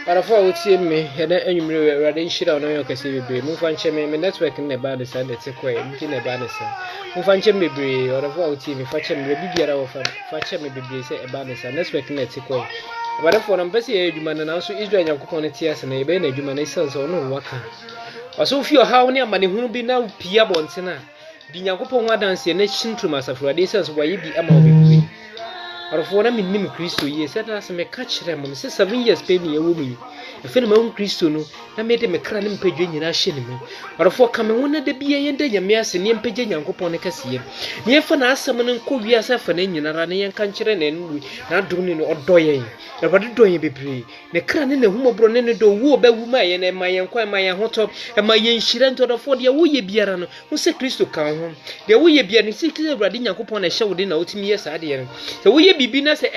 Arafo wutie me ena enwumre rade nshira ono yokase bebre mu fa nche me network ne ba de sande te kwa mti ne ba ne sa mu fa nche bebre arafo wutie me fa che me bibiara wo fa che me bebre se e ba ne sa network ne te kwa abarafo na mpese ye adwuma na so Israel yakopon ne tie ase na ye be na adwuma na isanso ono waka waso fi ohaw ne amane hunu bi na pia bontena bi yakopon wadanse na chintuma safurade isanso waye bi ama obebre arafo na minnim Kristo ye se da se me ka kire mo se 7 years pe mi ye wo mi efe na ma Kristo no na me de me kra ne mpadwe nyina hye ne me arafo ka me wona de bia ye nda nyame ase ne mpagye nyankopon ne kase ne efa na asem ne nko wi ase fa na nyina ra ne yen ka kire na ndu na dum ne odoye erade doye bebre ne kra ne na humobro ne do wo ba wu ma ye na ma yen kwa ma yen hoto ma yen hire ntodofo de wo ye biara no wo se Kristo ka ho de wo ye bia ne se kire erade nyankopon na hye wo de na otimi ye sa de ye se wo ye bibi na se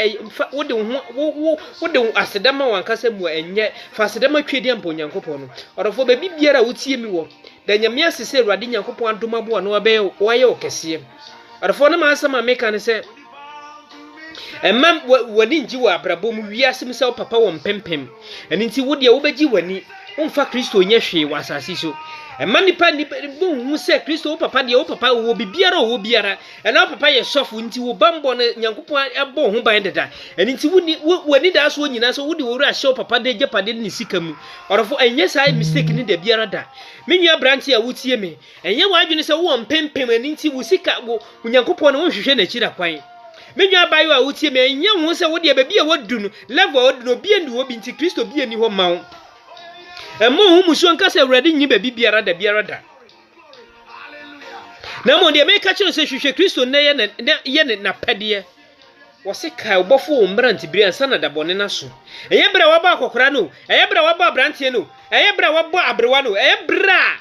wo de wo de asedama wankasa mu enye fa asedama twedi ampo nyankopon no orofo ba bibiara wotie mi wo da nyame asese erade nyankopon adomabo no abe wo ye okese orofo na ma asama meka ne se emam wani nji wa abrabo mu wiase mu se papa wo mpempem eni nti wo de wo begi wani umfa Kristo nye hwe wa asase so emma nipa hu se Kristo wo papa de wo papa wo biara ena papa ye sofu nti wo bambo na nyankopon abo ho ban deda eni nti wani da so nyina so wo de wo ra hye wo papa de gepade ni sika mu orofo enye sai mistake ni da biara da menua branch ya wutie me enye wa adwene se wo mpempem eni nti wo sika wo nyankopon na wo hwehwe na kira kwan menua bayo a wutie me enye hu se wo de ba bia wadu no level wadu no bia ndi wo bi nti Kristo bia ni ho mawo emo hu muso nka se ready nyi ba biara da na mo de me ka kire se hwehwe Kristo na ye na pede wo se kai obofo wo mbranti biri ansa na da bone na so eye bra wa ba akokora no eye bra wa ba abrantie no eye bra wa ba abrewa no eye bra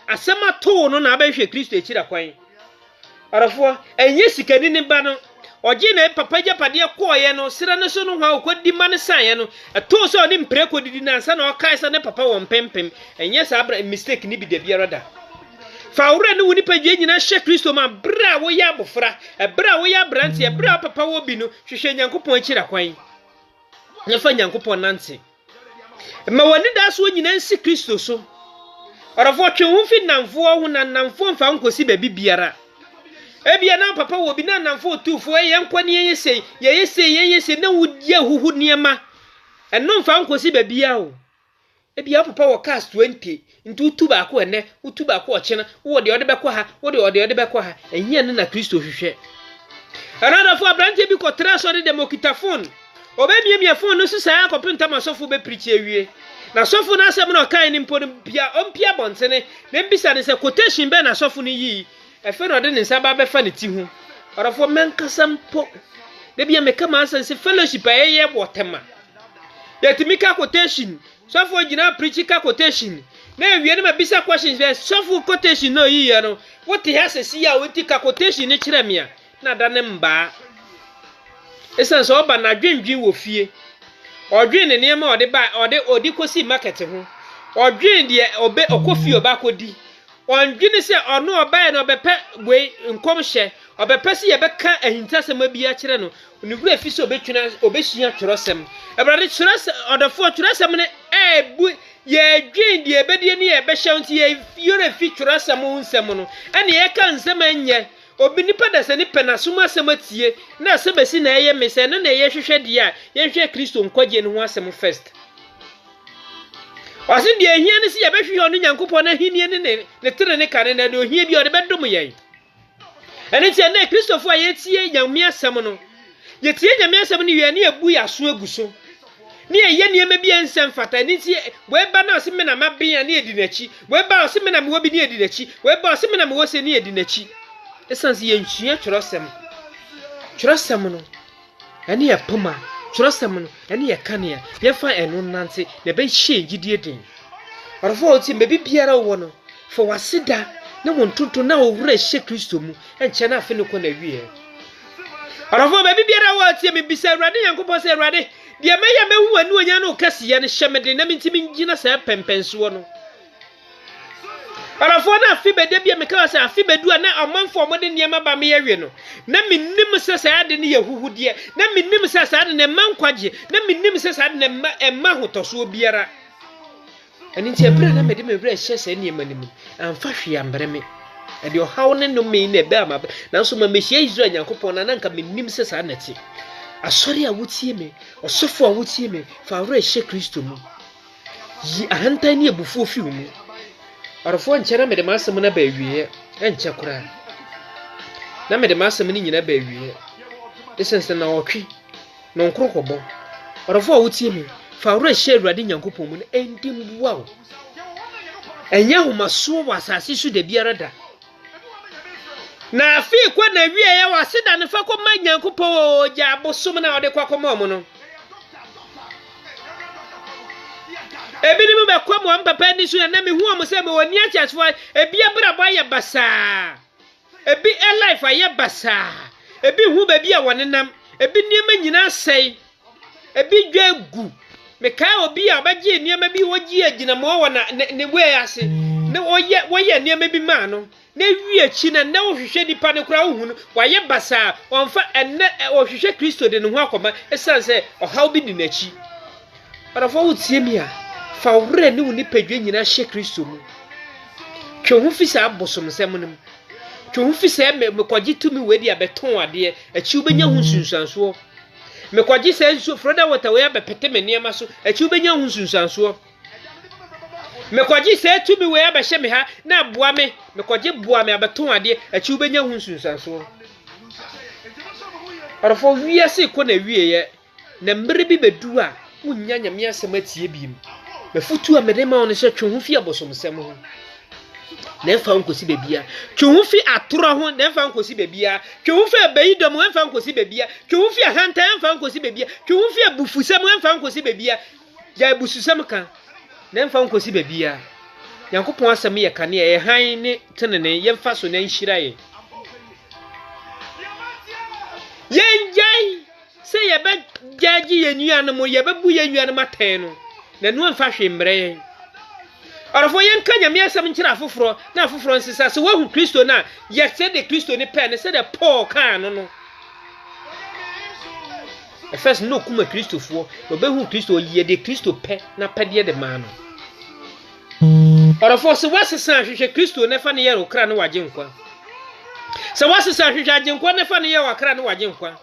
asema to no na ba hwehwe Kristo ekira kwan arafo enye sikani ne ba no oje na papa japade koye no sira ne so no hwa okodi ma ne san no to so ni mpre kodidi na ansa na okai sa ne papa wo mpempem enye sa abra mistake ni bi de biara da fa wura ne woni padwe nyina hye Kristo ma bra wo ya bofra bra wo ya branti bra papa wo bi no hwehwe nyankopon akira kwan ne fa nyankopon nante ma woni da so nyina nsi Kristo so orafo twe hu fi namfo ho na namfo mfa nkosi ba biara ebia na papa wo bi na namfo tufo yenkwani yeyese na wudia huhu niema eno mfa nkosi ba bia o ebia papa wo cast 20 ntu tuba ko ene utuba ko ochena wo de ode bekwa ha wo de ode bekwa ha enye ne na Kristo hwehwe another fo abrante bi ko traso de demokitafon obemie mie phone no susa ya kopenta masofo be preach ewie na sofo na asem na kan ni mpo pia ompia bontene na mbisa ne se quotation be na sofo ni yi efe no de ne nsa ba fa ne ti hu orafo menkasa mpo de bia meka ma asense fellowship ayeye botema yatimika quotation sofo gina preach ka quotation na ewie ne mabisa questions be sofo quotation no yi ya no what he has see ya wenti ka quotation ne kire me na da ne mba esanso oba na dwendwen wo fie odwen ne niam odi kosi market ho odwen de obe okofi oba kodi ondwen se ono oba na obepe we nkomhye obepe se ye beka ahintasem abi a kire no onigura fi se obetwuna obehia tworosem ebrade tworosem odofo tworosem ne ebu ye dwen de ebedie ne ye behye nti ye yore fi tworosem ho nsem no ene ye ka nsem anye obi nipa da se ni penasuma asematie na asebesi na eye mese no na eye hwehwe dia ye hwehwe Kristo nkwaje ne ho asem first wase de ehia ne se ye behwe ono nyankopon na hinie ne tere ne kane na de ohia bi ode bedom yen ene tie na Kristofo aye tie nyame asem no ye tie nyame asem ne wie ne ebu ya so aguso ne eye niema bi ensem fata ne tie we ba na oseme na mabia ne edi nachi we ba oseme na me wo bi ne edi nachi we ba oseme na me wo se ne edi nachi esansi yenhia tworosem no ene ye poma tworosem no ene ye kanea ye fa eno nante ne be hye ngidie din orofo oti mbe biara wo no fo waseda na wontonto na owura hye Kristo mu enche na afi ne ko na wie orofo mbe biara wo oti me bisa Awurade Yankopon se Awurade de meya mehu anu onya no kasiye ne hyemede na mintimi ngina sa pempenso no Arafo na afi be de bia me ka say afi be du na amanfo mo de niam ba me yawe no na minnim se sa de ne yahuhude na minnim se sa de ne mankwaje na minnim se sa de ne emma hotoso biara ani nti ebra na me de me bra hye se niam anim amfa hwe ambre me e de ohaw ne no me na be ama na so ma mehia Israel Nyankopɔn na nka minnim se sa na ti asori a wotie me osofo a wotie me fa wura hye Kristo mu yi ahantan ne ebufu ofi mu Arafo nkyere me de masem na ba awie enche kura na me de masem ni nyina ba awie esense na otwe no nkrokobo Arafo a wotie me fa wura hye Awurade Nyankopɔn mu na endim bua wo enya homaso wa asase su de biara da na afi kwa na wie ya waseda ne fa koma Nyankopɔn gya bosom na ode kwa koma mo no ebi ni me kwa mo papa ni so na me hu am se me woni achasfo ebi abrabo aye basa ebi life aye basa ebi hu ba bi a wonenam ebi niema nyina sei ebi dwagu me kai obi a bagye niema bi wogi agina mo wona ne we ase ne woye niema bi ma no na wie chi na wohwehwe dipa ne kura hu no waye basa wonfa enne wohwehwe Kristo de ne ho akoma esanse ohaw bi di nachi Arafo wotie mi a fa wure ne woni padwe nyina hye Kristo mu twe hu fi sa abosom sem no twe hu fi sa me kwaji tumi wedi abeton ade achi ubenya hu sunsanso me kwaji sa nso froda water we abepete me niema so achi ubenya hu sunsanso me kwaji sa tumi we abehye me ha na aboa me kwaji boa me abeton ade achi ubenya hu sunsanso Arafo wiase ko na wieye na mmere bi bedu a munya nyame asem atie biem mefutu a medema on se twe hu fi abosomsem ho na fa nkosi bebia twe hu fi atoro ho na fa nkosi bebia twe hu fi abayidom na fa nkosi bebia twe hu fi ahanta na fa nkosi bebia twe hu fi abufusem na fa nkosi bebia ja abususem kan na fa nkosi bebia Nyankopɔn asem ye kane ye han ne tenene ye mfa so na nhira ye yenjai se ye be jaji ye nuanom ye be bu ye nuanom aten no na no mfa hwe mbre Arafo yen ka nyame asem nkira afoforo na afoforo nsesa se wahu Kristo na ye se de Kristo ni pe ne se de Paul kan no Efes no kuma Kristofo obehu Kristo ye de Kristo pe na pede de ma no Arafo se wasesa hwehwe Kristo ne fa ne ye okra ne waje nkwa se wasesa hwehwe aje nkwa ne fa ne ye wakra ne waje nkwa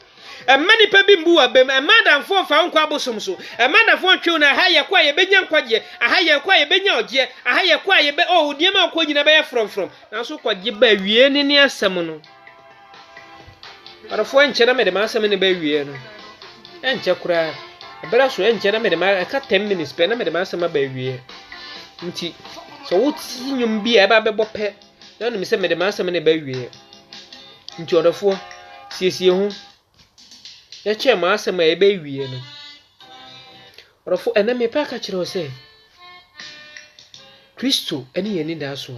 Many pebi mbu abem madam for fa nkwa bosom so madam for twe na ha ye kwa ye benya nkwaje aha ye kwa ye benya oje aha ye kwa ye be oh diema kwa nyina be from na so kwaje ba wie ni asem no Arafo enche na me de asem ne ba wie no enche kura ebra so enche na me de ka 10 minutes pe na me de asem ba wie nti so wuti nyum bi e ba be bope na no me se me de asem ne ba wie nti Arafo siesie hu ya che ma asema ebe wie no Arafo ena me pa ka kire se Kristo eni ye ni da so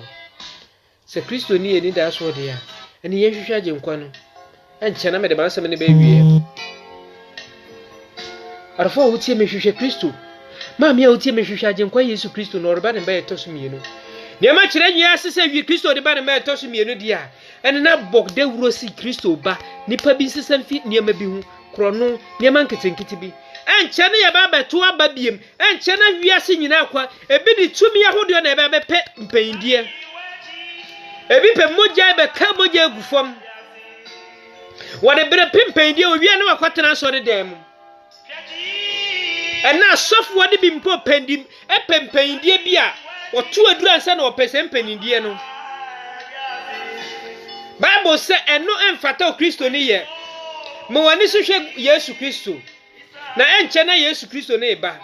se Kristo ni ye ni da so de ya eni ye hwehwa je nkwa no enche na me de ma asema ne be wie Arafo wutie me hwehwe Kristo ma me wutie me hwehwa je nkwa Yesu Kristo no roba ne ba etoso mienu ne ma kire nyi asese wi Kristo de ba ne ba etoso mienu dia eni na bok de wuro si Kristo ba nipa bi sesam fi niema bi hu krono niema nketenkiti bi enche ne ye ba beto aba biem enche na wiase nyina akwa ebi di tumi ahodo na ebe bepe mpanyindie ebi pe moja be ka moja agufom wode bere pimpanyindie owie na wakwatena so de dem ena sofu wode bi mpo pandim epempanyindie bi a otu adura nsa na opese mpanyindie no Bible say eno emfata Kristo ni ye mo wani so hwe Yesu Kristo na enche na Yesu Kristo na eba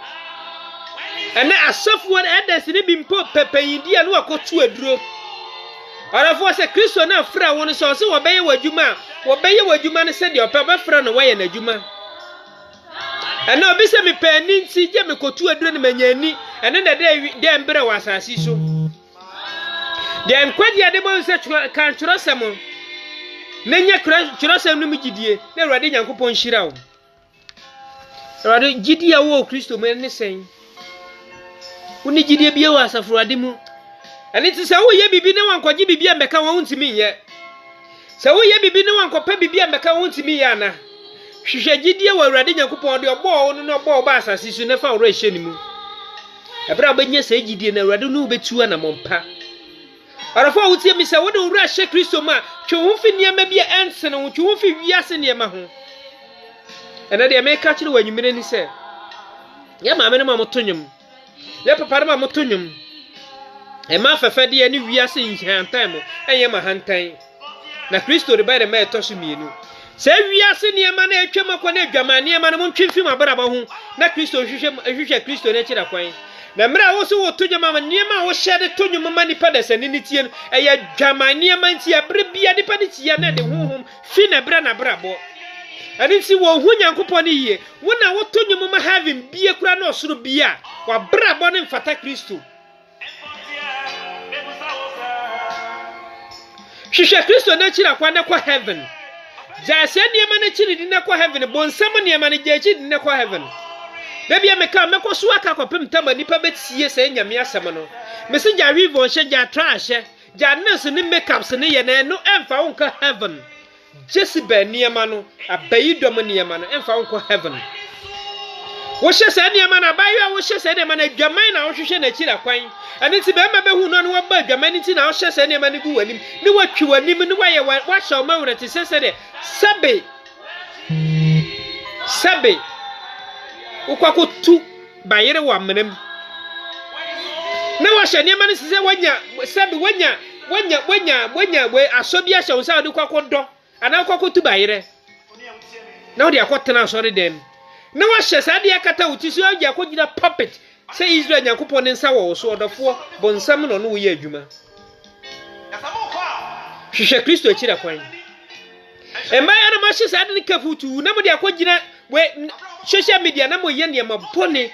ena asofu won edes ni bimpo pepeyindi a no akotu aduro Arafo say Kristo na fra won so se wo beye wadwuma ne se de opa ba fra no waye na adwuma ena obi se me pani nti je me kotu aduro ne manyani ena na de mbre wasasi so de nkwadi ade bo se kan churosem nenya churosem no mugidie na Awurade Nyankopɔn hira wo Awurade gidie wo Kristo men ne sen woni gidie bia wo asafo Awurade mu ani ti sa wo ye bibi ne wankwaje bibi ambeka wo ntimi ye sa wo ye bibi ne wankopa bibi ambeka wo ntimi ye ana hwehwe gidie wo Awurade Nyankopɔn de obo wo no obo ba asase su ne fa wo rehye ni mu ebra obenya sa gidie na Awurade no betu ana mompa arafo wo tie mi sa wo de wo rehye Kristo ma twe wo fi niam bia ense no twe wo fi wiase niam ho ena de me ka kire wo anyumire ni se ya maame no ma motonyum ya papa no ma motonyum e ma fefe de ani wiase nhantan mo enye ma hantan na Kristo de ba de ma etoso mienu se wiase niam na etwem akọ na adwama niam na mo ntwe fim abraba ho na Kristo hwehwe Kristo na kira kwan na mra wo so wo tonyo ma niam a wo hyede tonyo ma nipa da sani ni tie no eya adwama niam nti abre bia nipa ni tie na de honhom fi na bra na brabo ani si wo hu Nyankopɔn ni yie wo na wo tonyo ma heaven bia kura na osoro bia wa brabo ne mfata Kristo hwehwe Kristo na kira kwan na kwa heaven jase niam na kiri di na kwa heaven bonsam niam na jaji di na kwa heaven Baby ameka meko so aka kopem tama nipa betie se nyame asem no mesi ja rivo hye ja trash ja nurse ni makeups ni ye na no emfa wonka heaven Jezebel niema no abayidom niema no emfa wonka heaven wo hye se niema na bayo wo hye se niema na dwaman na wo hwehwe na kira kwan ani ti be ma behu no no wo ba dwaman ni ti na wo hye se niema ni gu wanim ni watwi wanim ni waye wa hye ma wura ti se de sabe ukwakotu bayire wa menem na wa hye niema ni se wanya sabe wanya we asobi a hye wo sa de kwakodo ana kwakotu bayire na wo de akotena asori den na wa hye sa de akata wuti so agya akogina puppet se Israel Nyankopɔn ne nsa wo so odofo bonsam no no wo ye adwuma hwehwe Kristo akira kwan emaya no ma hye sa de kafutu na mo de akogina we social media na mo ye ne ma bone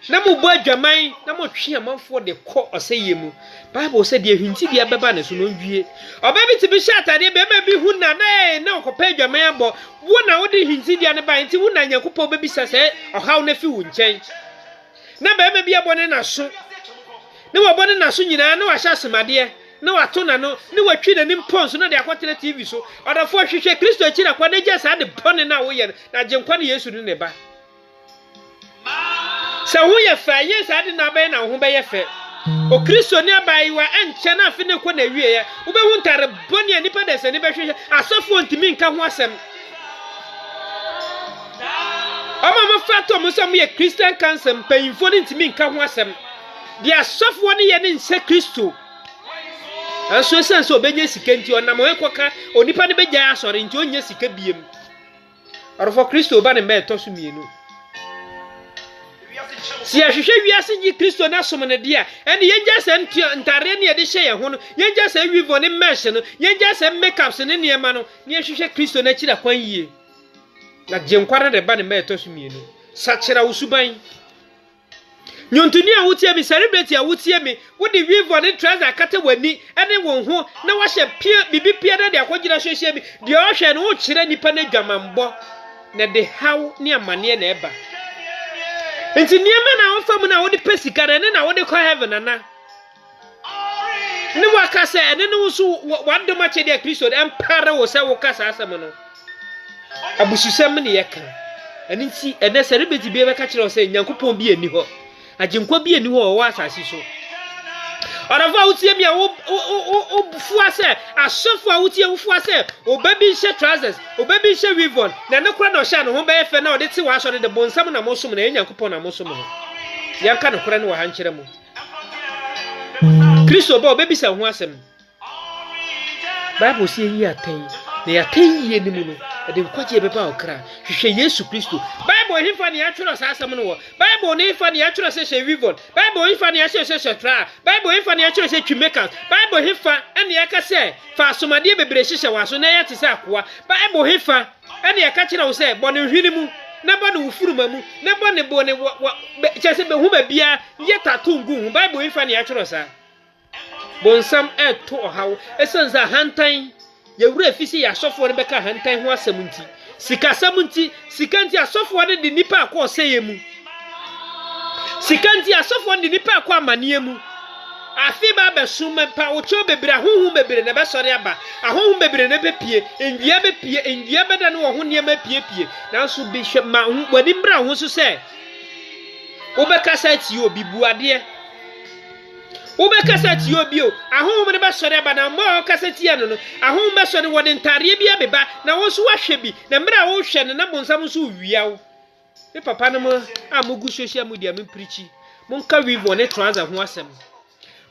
na mo bo adwaman na mo twe amanfo de kɔ ɔsɛye mu Bible say de ahwinti bia beba ne so no nwie oba bi ti bi hye atade be ma bi hu na na ɔkɔpa adwaman abɔ wo na wo de hwinti dia ne ba nti wo na Nyankopɔn be bi sase ɔhaw na fi wo nkyɛn na be ma bi abɔ na so ne wo bɔ ne na so nyina na wa hye asemade na wato na no ne watwi na nim pons na de akotena TV so odafo hwehwe Kristo akira kwa na gya sa de bone na wo ye na genkwa ne Yesu ne ba sa wo ye fa ye sa de na ba na wo ba ye fa o Kristo ne abai wa enche na afi ne ko na wie ye wo be hu ntare bone ani pa de se ne be hwehwe asofo ntimi nka ho asem ama ma fato mo sam ye Christian cancer mpanyimfo ne ntimi nka ho asem de asofo ne ye ne nse Kristo anso sense obenya sika nti onam ekoka onipa ne begya asore nti onya sika biem arofo Kristo ba ne me toso mienu si ahwehwe wiase gi Kristo na som ne dia ene yenja se ntare ne de hye ye ho no yenja se wivo ne mesh no yenja se makeups ne niema no ne ahwehwe Kristo na kira kwan yie na genkwara de ba ne me toso mienu sachira usuban Nyontuni a wutie mi celebrity a wutie mi wo de wivo ne trouser kata wani ene won ho na wa hye pia bibi pia na de akogina hwehwe mi de o hwe no wo kire nipa na dwamambɔ na de haw ne amane na eba enti niema na wo fam na wo de pesika na ne na wo de kɔ heaven na ne wa kasa ene ne wo so wadom a chede Kristo de empare wo se wo kasa asem no abususem ne yeka ene nti ene celebrity bi be ka kire wo se Nyankopɔn bi ani hɔ ajinkwa bi ani ho wa asase so orafa wutie mi a wo fu ase asofo a wutie wo fu ase obabi hye trousers obabi hye weavon na ne kora na ohya no ho be efe na ode ti wa so de bonsam na mosom na Nyankopɔn na mosom ho yanka no kora ne wa ha nkyere mu Kristo ba obabi sa ho asem Bible say yi atan na yatan yi ni mu no de nkwaje be ba okra hwehwe Yesu Kristo Bible hifa ne atworo sa asem no wo Bible ne hifa ne atworo se hye weavon Bible hifa ne hye hye tra Bible hifa ne atworo se twimakers Bible hifa ene yaka se fa asomade bebre hye waso na yete se akoa Bible hifa ene yaka kire wo se bone hwini mu na bone wufuruma mu na bone chese be hu ba bia ye tatungu hu Bible hifa ne atworo sa bonsam eto ohawo esenza hantan yewura afisi ya asofo ne beka hantan ho asamunti sika asamunti sikanti asofo ne de nipa akọ seye mu sikanti asofo ne de nipa akọ amanie mu afi ba besu mempa wo cho bebre ahohu bebre ne be sori aba ahohu bebre ne be pie ndua be pie ndua be da ne wo ho ne ma pie nanso bi hwe ma hu wadi mbra ho so se wo be kasa ti obi buade wo be kasa ti obi o ahohu ne be sori aba na mo kasa ti ano no ahohu be sori wo de ntare bi abeba na wo so wahwe bi na mbra wo hwe ne na bonsam so wiawo me papa no mo amugu social media me preachi monka wivo ne trouser ho asem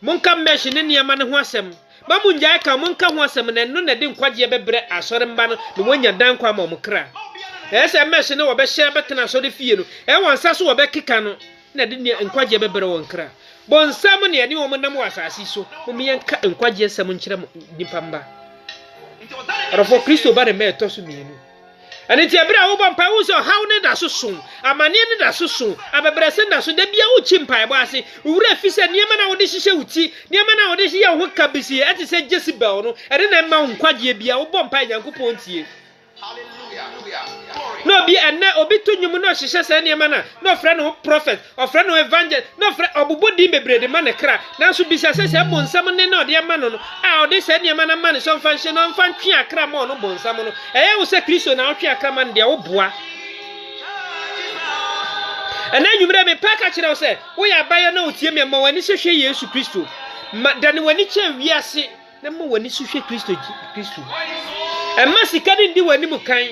monka mesh ne niama ne ho asem ba munja ka monka ho asem ne no na de nkwaje bebre asore mba no ne wonya dan kwa ma mokra ese mesh ne wo be hye betena asore fie no e wonsa so wo be keka no na de nkwaje bebre won kra bonsam ne ne wo monam wasasi so mo yenka nkwaje asem nkire nipa mba rofo Kristo ba de me to so mienu ani ti abira wo bompa wo so haw ne da so so amane ne da so so abebrese da so da bia wo chimpa bo ase wura fise niema na wo de hihye wuti niema na wo de hihye ho kabisi ati se Jezebel no ere na ma nkwaje bia wo bompa Nyankopɔn tie no bi enne obi to nyum no hihye se niema na no frɛ no prophet o frɛ no evangelist no frɛ obubodi bebrede ma ne kra na so bisa se bonsam ne na ode ma no a ode se niema na ma ne so mfa hye no mfa ntwe akra ma no bonsam no wo se Kristo na otwe akra ma de wo boa ena nyumre me paka kire wo se wo ya baye na otie me ma wani hwehwe Yesu Kristo dane wani che wiase na ma wani hwehwe Kristo emma sika ndi wani mu kan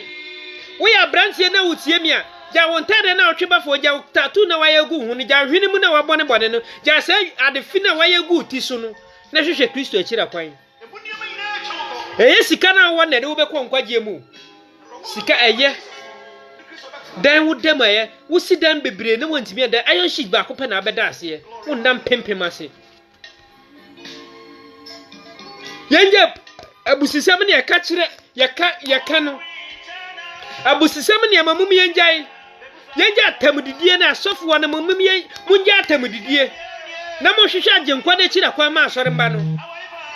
wo ya brantie na otie me a ja wontare na otwe bafo ja tatu na wayegu hu ni ja hwene mu na wabone bone no ja se adefi na wayegu ti so no na hwehwe Kristo akira kwan sika na wo na de wo be ko nkwaje mu sika eye dan wo dem aye wo si dan bebre na wontimi dan iron sheet ba ko pe na abeda ase wo ndam pempem ase yenje abusisam ne yaka kire yaka no abusisam ne mamum yenjai atamdidie na asofo na mamum munja atamdidie na mo hwehwe agenkwa de kira kwa ma asore mba no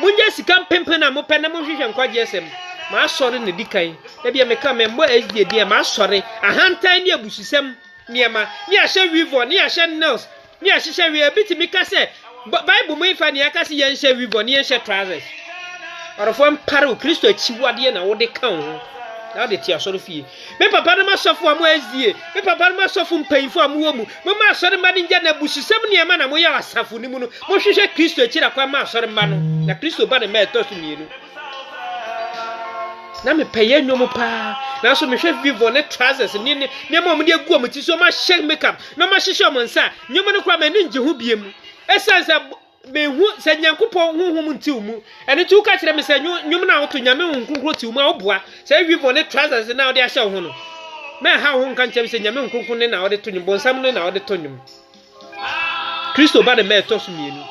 munja sika pempem na mo pe na mo hwehwe nkwa jesem ma asore ne dikai da bia meka membo SDD ma asore ahantan ne abusisam niema ni ahye wivo ni ahye nails ni ahye wi abitimi ka se Bible mo ifa ni aka se yen hye wivo ni yen hye trousers orofo mpare Kristo achiwade na wo de kan ho na de ti asore fie me papa no masofo am azie me papa no masofo mpanyfo am wo mu mo ma asore ma de nja na busisam niema na mo ya asafo ni mu no mo hwehwe Kristo akira kwa ma asore ma no na Kristo ba de ma etosu mienu na me peye nyomo pa na so me hwe vivo ne trousers ni mo mo de agu am ti so ma shake makeup na ma hwehwe mo nsa nyomo no kwa ma ni nje ho biem esansa behu se Nyankopɔn honhom ntiw mu ene tu ka kire me se nyum na woto nyame honhom tiw mu oboa se vivo ne trousers na ode ahye ho no me ha ho nka nche se nyame honhom ne na ode to nyum bonsam ne na ode to nyum Kristo ba de me to so mienu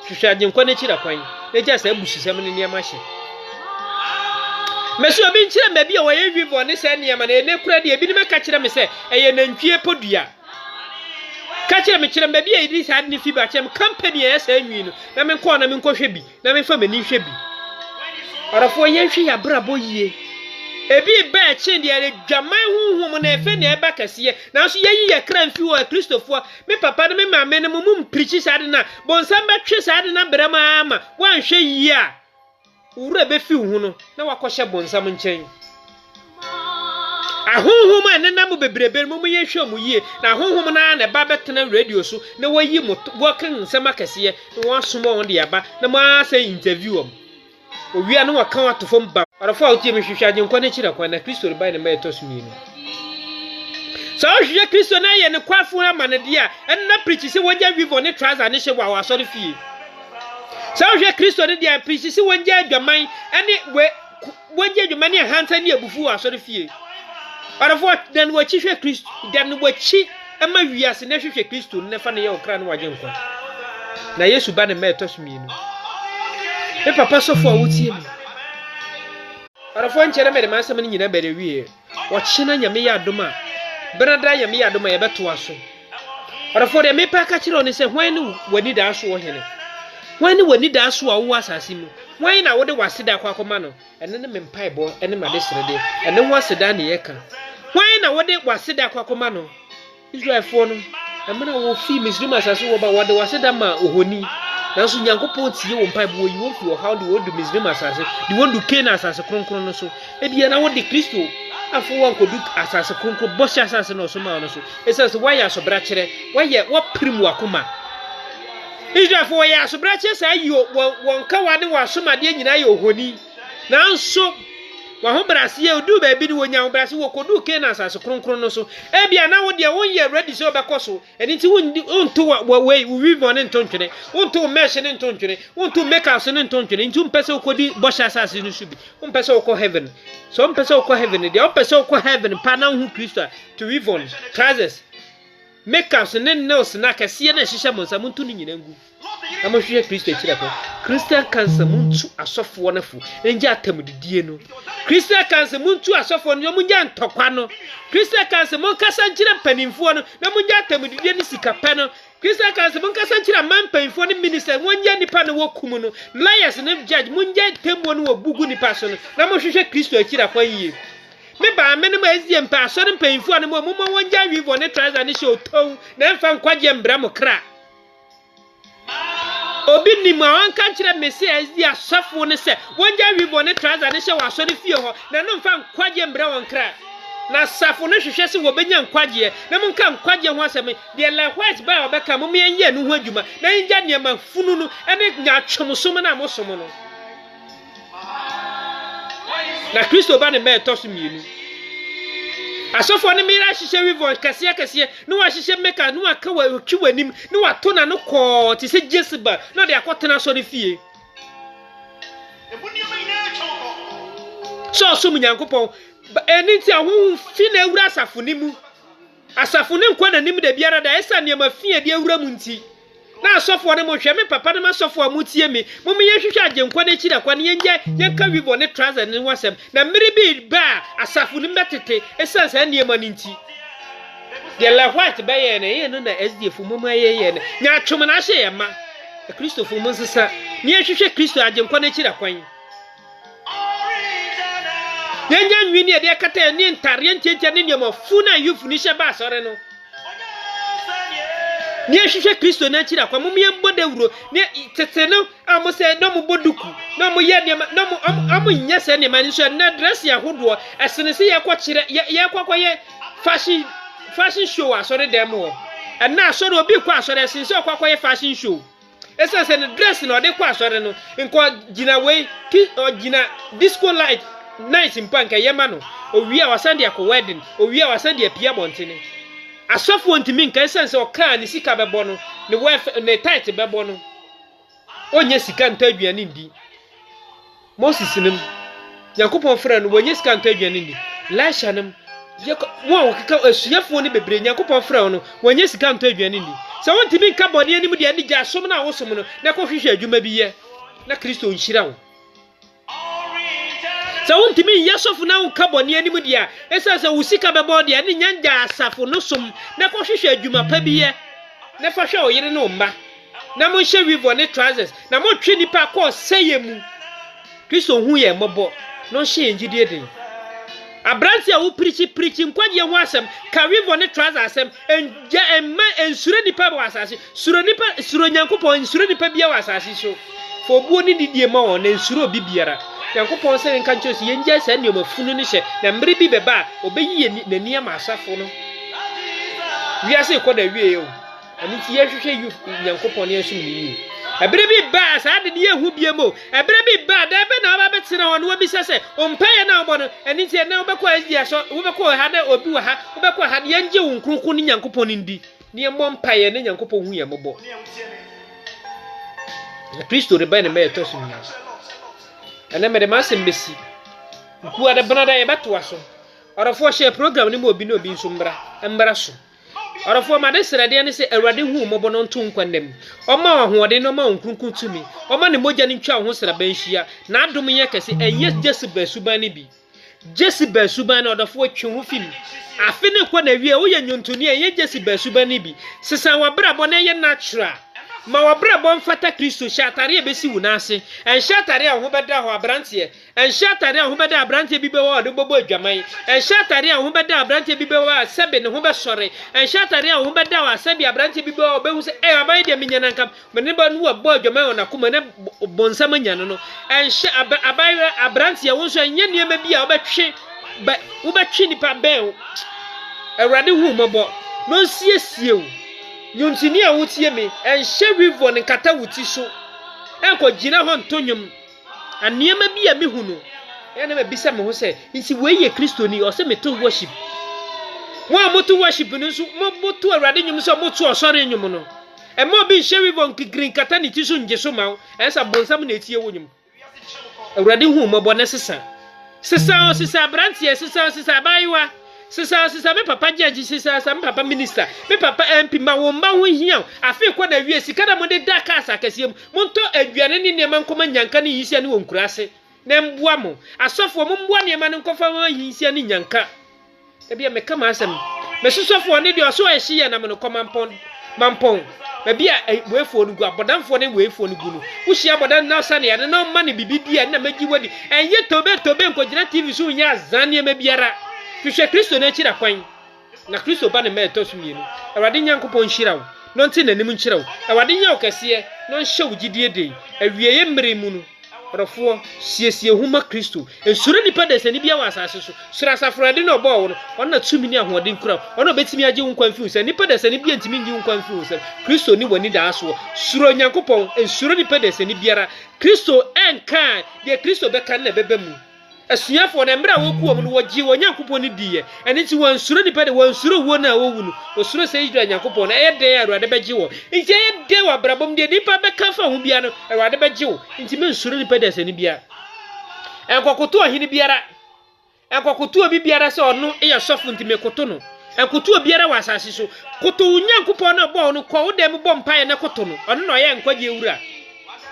hwehwe agenkwa ne kira kwan ne ja se busisam ne niam ahye me so obi nkire me bia wo ye vivo ne se niam na ene kura de ebi ne ka kire me se eye nantwie podua kache me kire mba bia idi sad ni fiba chem company esa nwi no na me nko na me nko hwe bi na me fa mani hwe bi arafo ye hwe ya brabo yie ebi ba che ndi ale dwaman huhum na efe na eba kase na so ye yi ye kran fi wo Kristofo me papa na me mama na mum preach sad na bonsam ba twe sad na brama ama wan hwe yi a wura be fi hu no na wakɔhye bonsam nkyɛn ahonhom ane na mo bebrebe mo ye hwe mo yie na ahonhom na ba betena radio so na wayi mo wokan nsɛm akɛse na wasomo won de aba na mo asa interview am owia na wakan atofo mba arafo a otie me hwehwe agenkwa na kira kwa na Kristo ba ne ma etosumi no so hwehwe Kristo na ye ne kwafo amane de a ɛn na preach se wonja vivo ne trouser ne hye wa asɔre fie so hwehwe Kristo ne de preach se wonja adwaman ane wonja adwaman ne hanta ne abufu wa asɔre fie arafo dan wachi hwe Kristo dan wachi ama wiase na hwehwe Kristo ne fa ne ye okra ne wagenkwa na Yesu ba ne ma etosumi no e papa sofo a wotie me arafo nkyere me de masam ne nyina bere wie wɔkyena nyame ya adoma brada nyame ya adoma ye beto aso arafo de me pa ka kire oni se hwan ne wani da aso ohene hwan ne wani da aso a wo asase mu hwan na wo de waseda kwa akoma no ene ne me mpaebo ene ma de srede ene ho aseda ne ye ka hwan na wo de waseda kwa akoma no Israelfo no amena wo fi Misrim asase wo ba wo de waseda ma ohoni nanso nyankopɔn tie wo mpa bo yi wo fi wo how de wo do misrim asase de wo do Canaan asase kronkron no so ebia na wo de Kristo afo wo ankodu asase kronkron bɔhyɛ asase no so ma no so esase wayɛ asobra kyerɛ wayɛ waprim wakoma Israel for ya asobra kyerɛ sa yi won ka wade wo asomade nyina yɛ ohoni nanso wa ho brase ye odu ba bi ni wonya ho brase wo kodu Canaan asase kronkron no so ebia na wo de wo yɛ ready so obɛkɔ so eni ti wonto we vive on ntontwene wonto mesh ne ntontwene wonto make us ne ntontwene nti mpɛsɛ okodi bɔhyɛ asase no so bi mpɛsɛ okɔ heaven so mpɛsɛ okɔ heaven de mpɛsɛ okɔ heaven pa na hu Kristo to live on trousers make us ne nails na kɛseɛ na hyehyɛ mo nsa muntu ni nyina ngu amahwe Kristo kyerɛ ko Christian cancer muntu asɔfo na fu enje atamdidie no Christian cancer muntu asɔfo no munje ntɔkwa no Christian cancer mon kasa nkyerɛ panimfo no na munje atamdidie ne sikapɛ no Christian cancer mon kasa nkyerɛ man panimfo no minister wonye nipa no wokum no lawyers ne judge munje tembo no wobugu nipa so no na mohwehwe Kristo kyerɛ kwa yie me ba me ne ma ezie mpa asɔre panimfo no mo wonje wivo ne trouser ne show tow na mfa nkwaje mbra mo kra obi ni ma wan kan kire Messiah di asafo ne se wonja wibo ne trouser ne hye wa asori fie ho na no mfa nkwaje mbra won kra na safo ne hwehwe se wo benya nkwaje na mun kan nkwaje ho asem de la white ba obeka mo menye no ho adwuma na nja ne ma funu no ene nya twomsom na mosom no na Kristo ba ne me tosu mienu asofo ne mira hihye wivo kase no wa hihye meka no aka wa twiwanim no wa to na no ko ti se Jezebel no de akotena so ne fie so so munyankopon eni ti ahun fi na ewura asafo ne mu asafo ne nkwa na nim da biara da esa ne ma fie de ewura mu nti na asofo ne mo hwe me papa ne masofo amutie me mo me yehwehwe agenkwa na kira kwa ne yenka wivo ne trouser ne wasem na mmiri bi ba asafo ne metete esansa ne ma ne nti de la white ba ye ne no na SDF mo ma ye ne nya twom na hye ye ma Kristo fo mo nsesa ne yehwehwe Kristo agenkwa na kira kwan yenya nwini e de kata ne ntare ntientia ne nyoma fu na yufu ni hye ba asore no ne hwehwe Kristo na kira kwa mumye mbodewuro ne tete no amose no mboduku no mo ye ne no mo nya se ne mani so na dress ya hodo esene se ye kwa kire ye kwa ye fashion show asore dem wo na asore obi kwa asore esene se kwa ye fashion show esese ne dress no de kwa asore no nko gina we gina disco light night mpanka ye ma no owi a wasande akọ wedding owi a wasande apia bontene asofo ntimi nka sense o kan ni sika bebo no ne wife ne tight bebo no onye sika ntaduane ndi Moses nim Yakobon fra no onye sika ntaduane ndi Elisha nim wo keka asuafo ne bebre Yakobon fra no onye sika ntaduane ndi se won ntimi nka bode anim de ani gya som na wo som no na ko hwehwe adwuma bi ye na Kristo nhyira wo se won ntimi yesofu na wo ka bode anim de a esa se wo sika bebo de ani nyanja asafo no som na ko hwehwe adwuma pa bi ye na fa hwe o yire no mba na mo hye wivo ne trousers na mo twe nipa ko seye mu Kristo hu ye mobo no hye ngidie den abranti a wo preach nkwaje ho asem ka wivo ne trousers asem enja emma ensure nipa ba asase suro nyankopon ensure nipa bia wa asase so fo buo ni didie ma won na ensure obi biara nyankopon se nka nchosi yenja sa ne omafunu ne hye na mmere bi beba obeyi nani ama asafo no wiase ko da wie o ani ti yehwehwe yu nyankopon ne asum ne yi ebere bi ba sa de ye hu biemo ebere bi ba da be na ba betena ho no obi sese ompaye na obo no ani ti na obekọ azia so obekọ ha da obi wa ha obekọ ha de yenje wo nkronkron ne nyankopon ne ndi ne mo mpaye ne nyankopon hu ye mobo Kristo de ba ne me to sum ya ana me de ma sem besi ku ada bana da ye beto aso orofo share program ne mo obi na obi nso mbra so orofo ma de srade ne se awrade hu mobo no nto nkwandem oma ahoode no ma nkrunkun tumi oma ne moja ne ntwa ho sra banhia na adom ye kese enye Jezebel suban ne bi Jezebel suban na orofo twe ho fim afi ne kwa na wie wo ye nyontoni enye Jezebel suban ne bi sesan wa bra bo na ye natural ma wabra bon fata Kristo shatare ebesi wunase en shatare a ho beda ho abrante en shatare a ho beda abrante bi be wo de bobo adwaman en shatare a ho beda abrante bi be wo asebe ne ho be sore en shatare a ho beda wo asebe abrante bi be wo be hu se aban de menya nankam me ne ba nu wo bo adwaman ona kuma ne bonsam nya no en aban abrante ya wo so nya niema bi a wo betwe wo betwe nipa ben Awurade hu mabo no siesie wo Nyuntini a wotie me enhye wivo ne kata wuti so enko gina ho ntonyum aniema bi a mehu no ene ma bisa me ho se nsi weye Kristo ni o se meto worship wa moto worship no so moto Awurade nyum so moto osore nyum no e mo bi nhye wivo nkigrin kata ne ti so nje so ma ensa bonsam na etie wo nyum Awurade hu mabo ne sesa brantie sesa baiwa Sisa me papa judge sisa me papa minister me papa MP ma wo mba ho hia afi kwa na wie sika na mo de da kasa kasiem monto aduane ni nema nkoma nyanka ne yisia ne wonkurase na mboa mo asofo mo mboa nema ne nkofa ma yisia ne nyanka e bia me kama asem me sosofo ne de oso ehye na me no mampon e bia weefo no gu abodanfo ne weefo no gu no wo hia abodan na sa ne ya na ma ne bibidi na magi wadi enye tobe nkogina TV so nya azane ma biara Hwehwe Kristo na chira kwan na Kristo ba ne meto so mienu Awurade Nyankopon hira wo no nti nanim nchira wo Awurade nya okese no nhye wo gidie den awieye mmere mu no rofo siesie huma Kristo ensure nipa de sani bia wa asase so sura safrade na obo wo no ona tumi ni ahoden kura ona betimi age wo nkwan fiu se nipa de sani bia ntimi ngi wo nkwan fiu se Kristo ni wani da aso suro Nyankopon ensure nipa de sani biara Kristo enka de Kristo beka na bebemu asuafo na mbra wo kuom no wogi wo Nyankopon ni diye eni ti won suro ni pede won suro wo na wo wu no osuro se Israel Nyankopon na ede ya Awurade begi wo nti ede wa brabom de nipa beka fa ho bia no Awurade begi wo nti men suro ni pede se ni bia enkokoto ohini biara enkokoto obi biara se ono eya sofo nti mekoto no enkoto biara wa asase so koto Nyankopon na bo no ko wo dem bo mpae na koto no ono no ye nkwaje ewura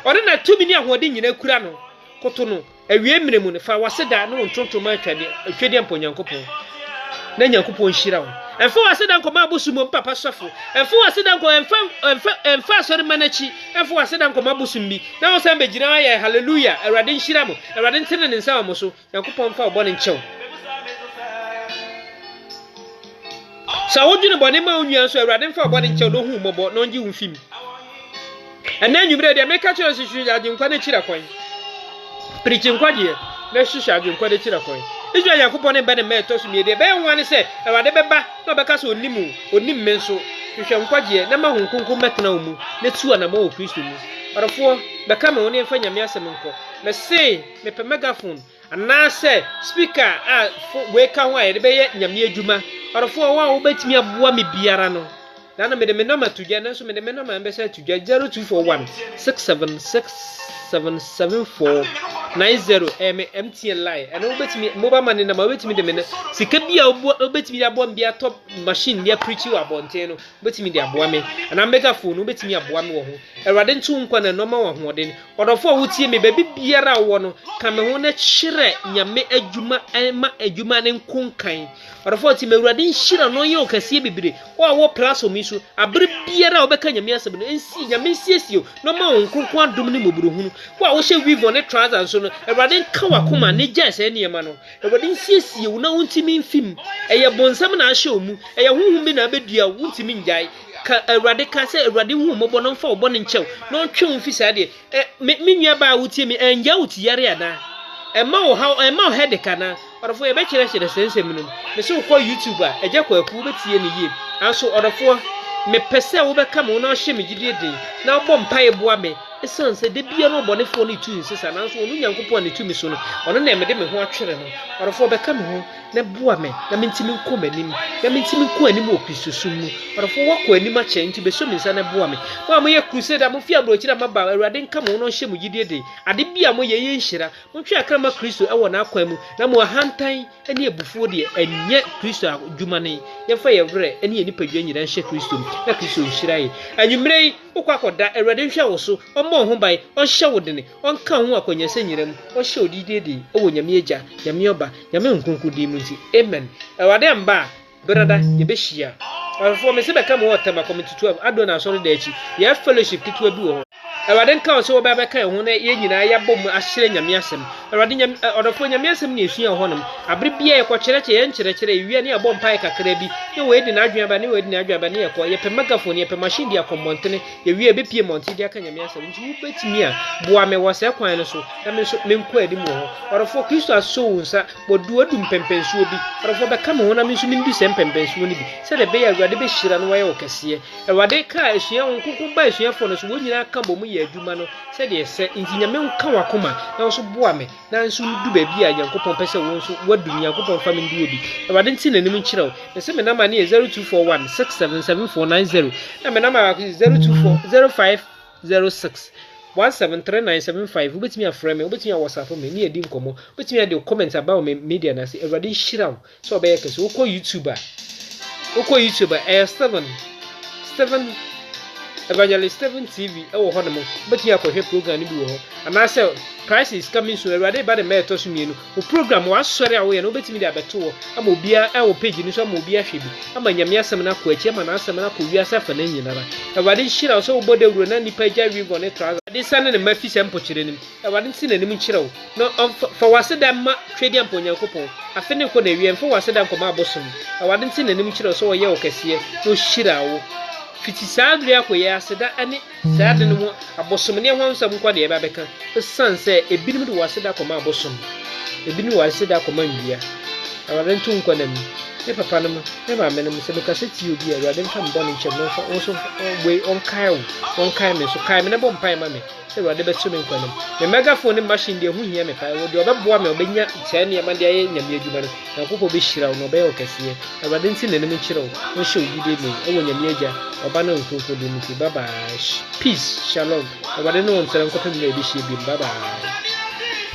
ono na tumi ni ahode nyina kura no koto no awie mmere mu ne fa waseda no ntontoma atwade mpo Nyankopon na Nyankopon hira wo emfa waseda nkoma abosumo papa sofo emfa waseda nko emfa asori manachi emfa waseda nkoma abosumbi na wo san begina ya hallelujah Awurade hira mo Awurade ntene ne nsa wo so Nyankopon fa obo ne nchew sa wodwene bone ma onua so Awurade fa obo ne nchew do hu mobo no ngi wo fim ena nwumre de meka chero sishu aginkwa ne chira kwan preaching kwaje na shisha aginkwa de chira kwan Israel Yakupon ne bene meto so miede be nwane se Awurade beba na obeka so onim menso hwehwe nkwaje na ma honkonkon metena wo mu na tuwa na ma wo Kristo mu orofo beka me woni emfa nyame asem nko me se me pe megaphone ana se speaker a we ka ho a de be ye nyame adwuma orofo wo betimi aboa me biara no na me de me number tuja na so me de me number ambesa tuja 0241 6767749 MTN line and obetimi mobile money na ma betimi de me sika bia obetimi abo mbia top machine bia preach you abonte no obetimi de aboa me na megaphone obetimi aboa me wo ho Awurade ntu nkwa na noma wo hoden odofo wotie me baby biara wo no ka me ho na kyire nyame adwuma ma adwuma ne nkonkan odofo ti me Awurade nhira no ye okase bibire wo plus o mi so abre biara obeka nyame asem no ensi nyame siesio no ma nkonkon adom ne moburu hunu wo hye weave ne trousers so no Awurade nka wakoma ne jase ne yema no Awurade nsiesie wo na wontimi mfim eye bonsam na ahye omu eye huhum bi na abedua wontimi njai ka Awurade ka se Awurade hu mobo no mfa obo ne nchew no ntwe mfisa de me nua ba wotie me anja wotiyare ana ema wo ha ema head kana orofo e be kire sensem no me so ko YouTube a eje kwa aku betie ne yie anso orofo me pese wo be ka mo na hye me gidie de na bo mpae boa me esanse de bia no bonefo ne tu nsesa nanso onu Nyankopon ne tu mi so no ono na me de me ho atwere no orofo be ka me ho na boa me na mentimi nko manim na mentimi nko anim opisoso mu orofo wako anim a che nti be so mi nsa na boa me mo mo ye crusade mo fi abrochira maba Awurade nka mo no hye mo gidie de ade bia mo ye yenhyira mo twa krama Kristo ewo na akwa mu na mo hantan ene ebufuo de enye Kristo adwuma ne ye fa ye wre ene nipa dwa nyira hye Kristo na Kristo nhyira ye anwumrei ukwa akoda Awurade hwe wo so mo ho bai o hye wo de ne on ka ho akonyese nyiram o hye odidede owo nyame agya nyame oba nyame nkonko di mu nti amen Awurade amba brada ye behia for me say be come what time committee 12 adona sorry da echi ya fellowship kitu abi wo Awade nka o se wo ba ka ho na ye nyina ya bom ahyere nyame asem awade nyame odofo nyame asem ne esua honom abre bia ye ko kyereke ye nkyereke ewie ne abom pai kakra bi ne we di na adwen ba ne we di na adwen ba ne ye ko ye pe megaphone ye pe machine dia komontene ye wie be pie monti dia ka nyame asem nti wo betimi a boa me wo se kwan no so na me so me nko adi mu ho odofo Kristo aso unsa bodu adu mpempensuo bi odofo be ka me ho na me so me ndi se mpempensuo ni bi se de be ya awade be hyira no wa ye okese awade ka esua won kuku ba esua fo no so wo nyina ka bom adwuma no se de se ntinyame nka wakoma na so boa me na nso du ba bi a Yankopon pese wo nso wadu Yankopon fa me ndu obi awade nti na nim nkyerɛw na se me na ma ne 0241 677490 na me na ma 0240 0506 173975 ubetimi afrɛ me ubetimi WhatsApp me ne edi nkomo ubetimi ade comment about me media na se awade hyira wo so obeye kese wo ko YouTuber Steven Evangelist Steven TV ewo ho nemo beti akohwe program ni bi wo ho ana se price is coming soon every day by the meto so mienu o program wa sori awo ye no beti mi da beto wo ama obia ewo page ni so ama obia hwe bi ama nyame asem na ko achi ama na asem na ko wi asafa na nyinara every hira so obodo wuro na nipa gya wi go ne trouser de sane ne mafi sempo kire nim every nti na nim nkire wo no fa wase da ma twedi ampo Nyankopon afe ne ko na wi emfa wase da nkoma abosom every nti na nim nkire so wo ye wo kese no hira wo fiti saadri akoye aseda ani saade no mu abosom ne ho nsam kwa de eba beka sanse ebinim de waseda koma abosom ebinim waseda koma nwia awade ntu nkwa nam ne papa no ne ba me no se be kaseti obi awade nfa mda no nkyem no so we on kai me so kai me ne bom pai ma me se awade beto me nkwa nam me megaphone machine de hu hia me pai wo de obeboa me obenya kya ne ma de aye nyame adwuma no na kokko be hyira wo no be okese awade nti ne nim nkyerɛ wo wo hye ogide me ewo nyame agya oba na nkonko de muti bye bye peace shalom awade no on sere nkopem na ebi hye bi bye bye